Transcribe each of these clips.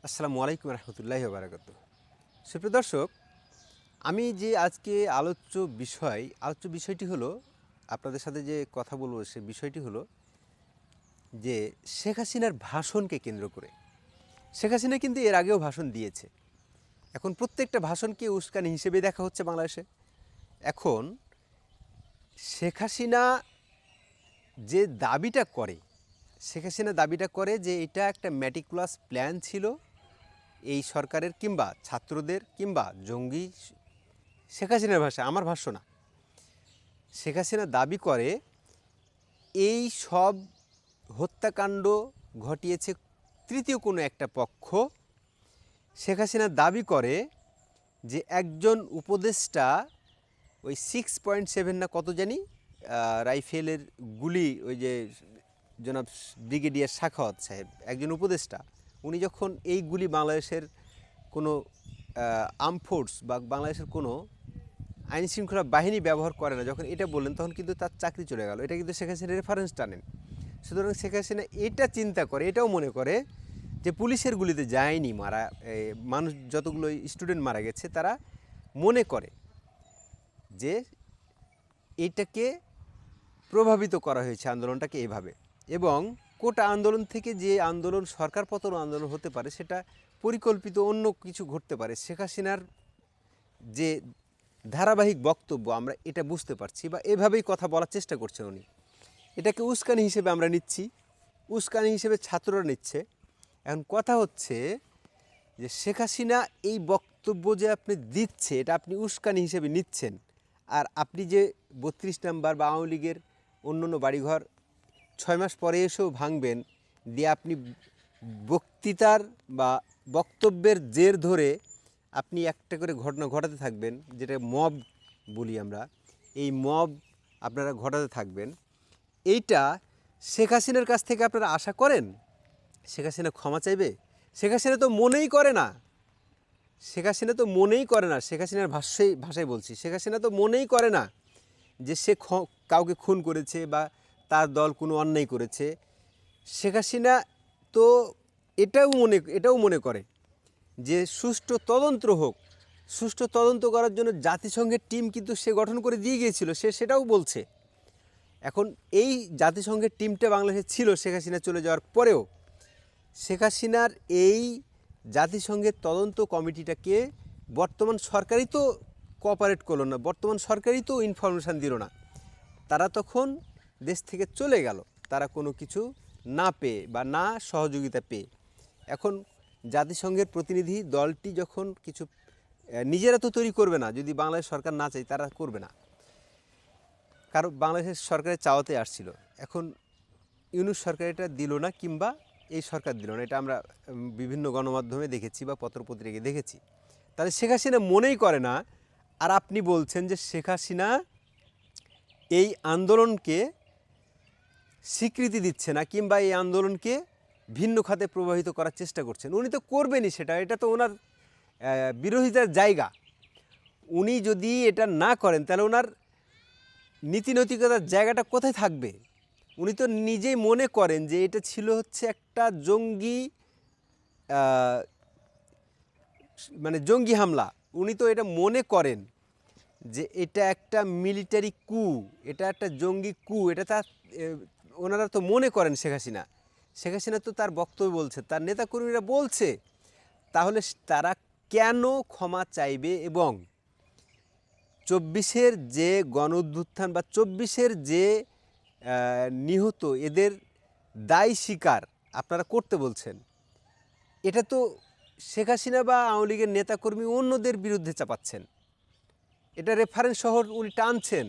আসসালামু আলাইকুম রহমতুল্লাহি ওয়া বারাকাতুহু। সুপ্রিয় দর্শক, আমি যে আজকে আলোচ্য বিষয়টি হলো, আপনাদের সাথে যে কথা বলবো সে বিষয়টি হলো যে শেখ হাসিনার ভাষণকে কেন্দ্র করে। শেখ হাসিনা কিন্তু এর আগেও ভাষণ দিয়েছে। এখন প্রত্যেকটা ভাষণকে উস্কানি হিসেবে দেখা হচ্ছে বাংলাদেশে। এখন শেখ হাসিনা যে দাবিটা করে, শেখ হাসিনা দাবিটা করে যে এটা একটা ম্যাটিকুলাস প্ল্যান ছিল এই সরকারের, কিংবা ছাত্রদের, কিংবা জঙ্গি। শেখ হাসিনার ভাষা, আমার ভাষ্য না। শেখ হাসিনা দাবি করে এই সব হত্যাকাণ্ড ঘটিয়েছে তৃতীয় কোনো একটা পক্ষ। শেখ হাসিনা দাবি করে যে একজন উপদেষ্টা ওই 6.7 না কত জানি রাইফেলের গুলি, ওই যে জনাব ব্রিগেডিয়ার সাখাওয়াত সাহেব, একজন উপদেষ্টা, উনি যখন এই গুলি বাংলাদেশের কোনো আর্ম ফোর্স বা বাংলাদেশের কোনো আইনশৃঙ্খলা বাহিনী ব্যবহার করে না, যখন এটা বললেন তখন কিন্তু তার চাকরি চলে গেল। এটা কিন্তু শেখ হাসিনা রেফারেন্স টানেন। সুতরাং শেখ হাসিনা এটা চিন্তা করে, এটাও মনে করে যে পুলিশের গুলিতে যায়নি মারা, মানুষ যতগুলো স্টুডেন্ট মারা গেছে, তারা মনে করে যে এইটাকে প্রভাবিত করা হয়েছে আন্দোলনটাকে এভাবে। এবং কোটা আন্দোলন থেকে যে আন্দোলন সরকার পতন আন্দোলন হতে পারে, সেটা পরিকল্পিত অন্য কিছু ঘটতে পারে। শেখ হাসিনার যে ধারাবাহিক বক্তব্য, আমরা এটা বুঝতে পারছি, বা এভাবেই কথা বলার চেষ্টা করছেন উনি। এটাকে উস্কানি হিসেবে আমরা নিচ্ছি, উস্কানি হিসেবে ছাত্ররা নিচ্ছে। এখন কথা হচ্ছে যে শেখ হাসিনা এই বক্তব্য যে আপনি দিচ্ছে, এটা আপনি উস্কানি হিসেবে নিচ্ছেন, আর আপনি যে 32 নম্বর বা আওয়ামী লীগের অন্য অন্য বাড়িঘর 6 মাস পরে এসেও ভাঙবেন, দিয়ে আপনি বক্তৃতার বা বক্তব্যের জের ধরে আপনি একটা করে ঘটনা ঘটাতে থাকবেন, যেটা মব বলি আমরা। এই মব আপনারা ঘটাতে থাকবেন। এইটা শেখ হাসিনার কাছ থেকে আপনারা আশা করেন শেখ হাসিনা ক্ষমা চাইবে? শেখ হাসিনা তো মনেই করে না। শেখ হাসিনা তো মনেই করে না। শেখ হাসিনার ভাষায় বলছি, শেখ হাসিনা তো মনেই করে না যে সে কাউকে খুন করেছে বা তার দল কোনো অন্যায় করেছে। শেখ হাসিনা তো এটাও মনে করে যে সুষ্ঠু তদন্ত হোক। সুষ্ঠু তদন্ত করার জন্য জাতিসংঘের টিম কিন্তু সে গঠন করে দিয়ে গিয়েছিল, সে সেটাও বলছে। এখন এই জাতিসংঘের টিমটা বাংলাদেশে ছিল শেখ হাসিনা চলে যাওয়ার পরেও। শেখ হাসিনার এই জাতিসংঘের তদন্ত কমিটিটাকে বর্তমান সরকারই তো কোঅপারেট করলো না, বর্তমান সরকারই তো ইনফরমেশান দিল না। তারা তখন দেশ থেকে চলে গেল, তারা কোনো কিছু না পেয়ে বা না সহযোগিতা পেয়ে। এখন জাতিসংঘের প্রতিনিধি দলটি যখন কিছু নিজেরা তো তৈরি করবে না, যদি বাংলাদেশ সরকার না চায় তারা করবে না, কারণ বাংলাদেশের সরকারের চাওয়াতে আসছিল। এখন ইউনূস সরকার এটা দিল না, কিংবা এই সরকার দিল না, এটা আমরা বিভিন্ন গণমাধ্যমে দেখেছি বা পত্রপত্রিকায় দেখেছি। তাহলে শেখ হাসিনা মনেই করে না, আর আপনি বলছেন যে শেখ হাসিনা এই আন্দোলনকে স্বীকৃতি দিচ্ছে না, কিংবা এই আন্দোলনকে ভিন্ন খাতে প্রবাহিত করার চেষ্টা করছেন। উনি তো করবেনই সেটা, এটা তো ওনার বিরোধিতার জায়গা। উনি যদি এটা না করেন তাহলে ওনার নীতি নৈতিকতার জায়গাটা কোথায় থাকবে? উনি তো নিজেই মনে করেন যে এটা ছিল হচ্ছে একটা জঙ্গি, মানে জঙ্গি হামলা। উনি তো এটা মনে করেন যে এটা একটা মিলিটারি কু, এটা একটা জঙ্গি কু, এটা তার ওনারা তো মনে করেন। শেখ হাসিনা তো তার বক্তব্য বলছে, তার নেতাকর্মীরা বলছে। তাহলে তারা কেন ক্ষমা চাইবে? এবং 24-এর যে গণ অভ্যুত্থান বা 24-এর যে নিহত, এদের দায় স্বীকার আপনারা করতে বলছেন, এটা তো শেখ হাসিনা বা আওয়ামী লীগের নেতাকর্মী অন্যদের বিরুদ্ধে চাপাচ্ছেন। এটা রেফারেন্স সহ উনি টানছেন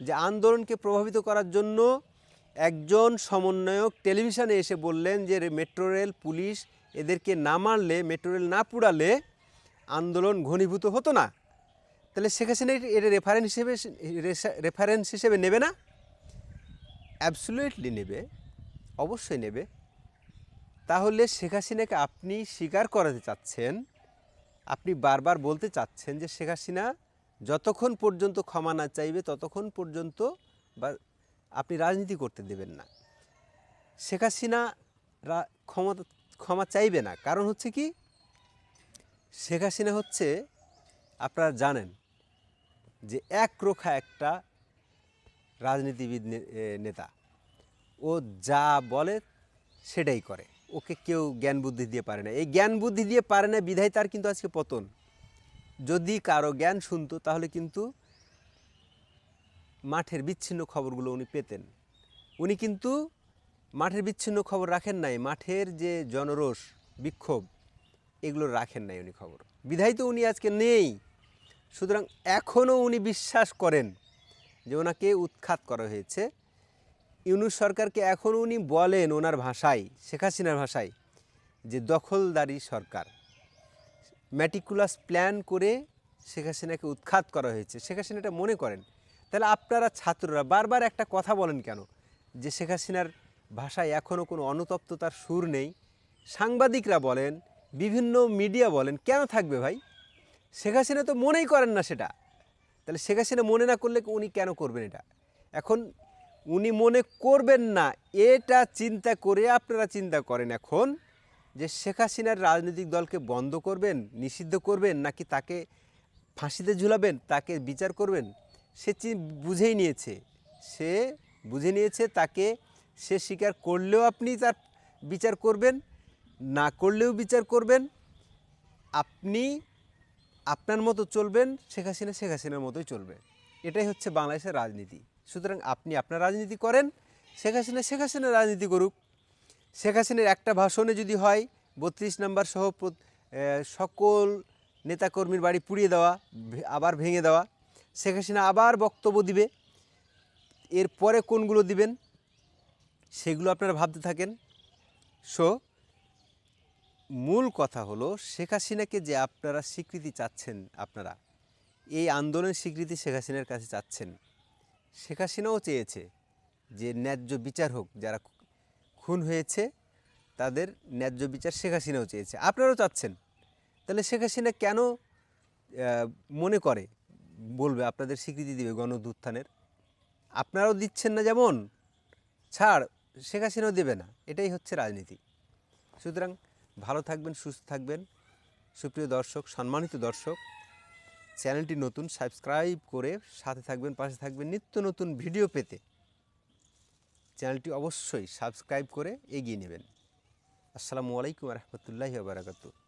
যে আন্দোলনকে প্রভাবিত করার জন্য একজন সমন্বয়ক টেলিভিশনে এসে বললেন যে মেট্রো রেল পুলিশ এদেরকে না মারলে, মেট্রো রেল না পুড়ালে আন্দোলন ঘনীভূত হতো না। তাহলে শেখ হাসিনা এটা রেফারেন্স হিসেবে নেবে না? অ্যাবসলিউটলি নেবে, অবশ্যই নেবে। তাহলে শেখ হাসিনাকে আপনি স্বীকার করাতে চাচ্ছেন, আপনি বারবার বলতে চাচ্ছেন যে শেখ হাসিনা যতক্ষণ পর্যন্ত ক্ষমা না চাইবে ততক্ষণ পর্যন্ত বা আপনি রাজনীতি করতে দেবেন না। শেখ হাসিনা ক্ষমা চাইবে না, কারণ হচ্ছে কি, শেখ হাসিনা হচ্ছে, আপনারা জানেন যে একরোখা একটা রাজনীতিবিদ নেতা। ও যা বলে সেটাই করে, ওকে কেউ জ্ঞান বুদ্ধি দিয়ে পারে না। এই জ্ঞান বুদ্ধি দিয়ে পারে না বিধায় তার কিন্তু আজকে পতন। যদি কারো জ্ঞান শুনতো তাহলে কিন্তু মাঠের বিচ্ছিন্ন খবরগুলো উনি পেতেন। উনি কিন্তু মাঠের বিচ্ছিন্ন খবর রাখেন নাই, মাঠের যে জনরোষ বিক্ষোভ এগুলো রাখেন নাই উনি খবর, বিধায় তো উনি আজকে নেই। সুতরাং এখনও উনি বিশ্বাস করেন যে ওনাকে উৎখাত করা হয়েছে। ইউনূস সরকারকে এখনও উনি বলেন ওনার ভাষায়, শেখ হাসিনার ভাষায়, যে দখলদারি সরকার। ম্যাটিকুলাস প্ল্যান করে শেখ হাসিনাকে উৎখাত করা হয়েছে, শেখ হাসিনা এটা মনে করেন। তাহলে আপনারা ছাত্ররা বারবার একটা কথা বলেন কেন, যে শেখ হাসিনার ভাষায় এখনও কোনো অনুতপ্ততার সুর নেই? সাংবাদিকরা বলেন, বিভিন্ন মিডিয়া বলেন, কেন থাকবে ভাই? শেখ হাসিনা তো মনেই করেন না সেটা। তাহলে শেখ হাসিনা মনে না করলে উনি কেন করবেন এটা? এখন উনি মনে করবেন না, এটা চিন্তা করে আপনারা চিন্তা করেন এখন যে শেখ হাসিনার রাজনৈতিক দলকে বন্ধ করবেন, নিষিদ্ধ করবেন, নাকি তাকে ফাঁসিতে ঝুলাবেন, তাকে বিচার করবেন। সে বুঝেই নিয়েছে, সে বুঝে নিয়েছে তাকে, সে স্বীকার করলেও আপনি তার বিচার করবেন, না করলেও বিচার করবেন। আপনি আপনার মতো চলবেন, শেখ হাসিনা শেখ হাসিনার মতোই চলবে। এটাই হচ্ছে বাংলাদেশের রাজনীতি। সুতরাং আপনি আপনার রাজনীতি করেন, শেখ হাসিনা শেখ হাসিনার রাজনীতি করুক। শেখ হাসিনার একটা ভাষণে যদি হয় ৩২ নম্বর সহ সকল নেতাকর্মীর বাড়ি পুড়িয়ে দেওয়া, আবার ভেঙে দেওয়া, শেখ হাসিনা আবার বক্তব্য দিবে। এরপরে কোনগুলো দিবেন সেগুলো আপনারা ভাবতে থাকেন। মূল কথা হলো, শেখ হাসিনাকে যে আপনারা স্বীকৃতি চাচ্ছেন, আপনারা এই আন্দোলনের স্বীকৃতি শেখ হাসিনার কাছে চাচ্ছেন। শেখ হাসিনাও চেয়েছে যে ন্যায্য বিচার হোক, যারা খুন হয়েছে তাদের ন্যায্য বিচার শেখ হাসিনাও চেয়েছে, আপনারাও চাচ্ছেন। তাহলে শেখ হাসিনা কেন মনে করে বলবে আপনাদের স্বীকৃতি দিবে গণঅভ্যুত্থানের? আপনারাও দিচ্ছেন না যেমন, ছাড় শেখ হাসিনাও দেবে না। এটাই হচ্ছে রাজনীতি। সুতরাং ভালো থাকবেন, সুস্থ থাকবেন। সুপ্রিয় দর্শক, সম্মানিত দর্শক, চ্যানেলটি নতুন, সাবস্ক্রাইব করে সাথে থাকবেন, পাশে থাকবেন। নিত্য নতুন ভিডিও পেতে চ্যানেলটি অবশ্যই সাবস্ক্রাইব করে এগিয়ে নেবেন। আসসালামু আলাইকুম রহমতুল্লাহি ওয়া বারাকাতুহু।